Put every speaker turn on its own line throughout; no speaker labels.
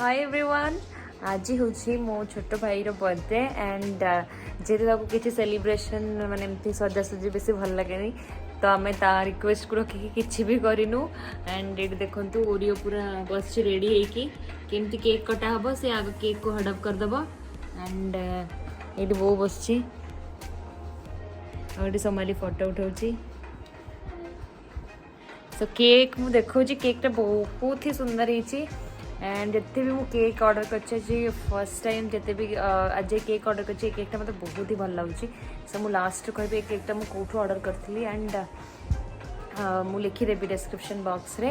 hi everyone आज हूँ मो छोट भाई बर्थडे एंड जेहेतु किसी सेलिब्रेशन माने एमती सजासजी बेसी भल लगे तो आम ता रिक्वेस्ट को रखिकी किसी भी करूँ एंड ये देखो ओरियो पूरा बस रेडी होमती केक कटा हम से आग केक को हडप करदेव एंड ये बो बस सोमाली फोटो उठाऊँ सो केक मुझे देखा केकटा बहुत ही सुंदर होती एंड जिते भी मुझे केक ऑर्डर कर फर्स्ट टाइम जिते भी आज केक ऑर्डर कर केकटा मतलब बहुत ही भल लगुच सो मुझे लास्ट कह केकटा मुझे कौटू ऑर्डर करी एंड मुझे लिखिदेवी डिस्क्रिप्शन बॉक्स रे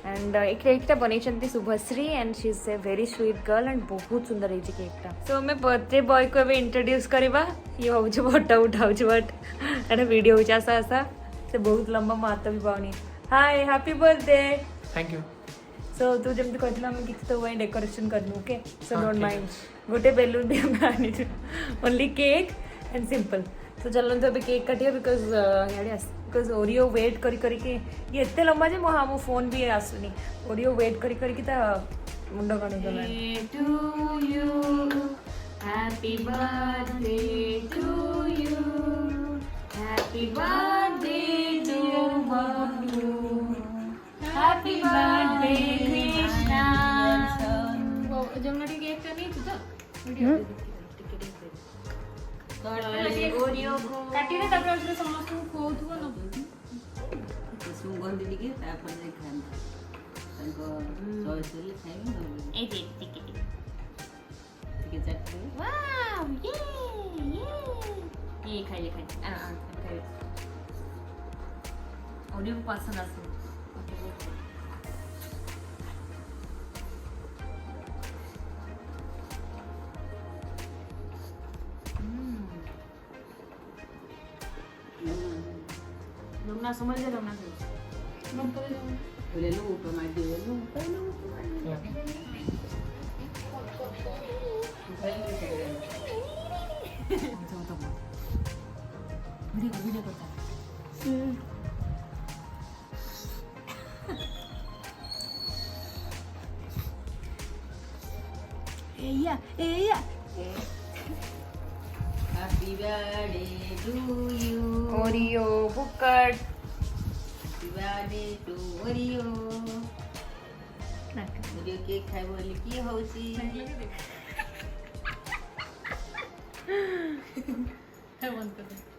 एंड एक केकटा बनई Subhashree and she is a very sweet girl and बहुत सुंदर है केकटा सो मैं बर्थडे बॉय को इंट्रोड्यूस करवा ये हूँ फोटो उठाऊ बट एटा वीडियो हो आशा आशा से बहुत लंबा मो हाथ भी पाऊनी hi happy birthday
thank you
so तू जमी कहला किसी तो वही डेकोरेशन करनू ओके सो डोंट माइंड गोटे बेलून भी हमें आनी ओनली केक एंड सिंपल तो चलो तो अभी केक काटिया बिकज ओरियो वेट करके ये एते लंबा जे हाँ मो फोन भी आसुनी ओरियो वेट करके मुंड कण गला happy birthday to you happy birthday to you happy birthday Krishna Jamuna टी केक नहीं तो ओरियो को काटी रे तब उसरे समस्त को खोउथबो न
सुगंधी दिखे तापर जे खान तनको चॉइस ले खाइबो न
ए टिके
चटनी
वाओ ये खाइए खाइए ओरियो को पसंद आसो लुमना समझ जा लुमना
बोले लो ऊपर मार दे लो ऊपर
वीडियो करता एया
happy birthday to you
Oreo बुकट
happy birthday to Oreo Oreo cake खाइ बोली की होउची
बंद कर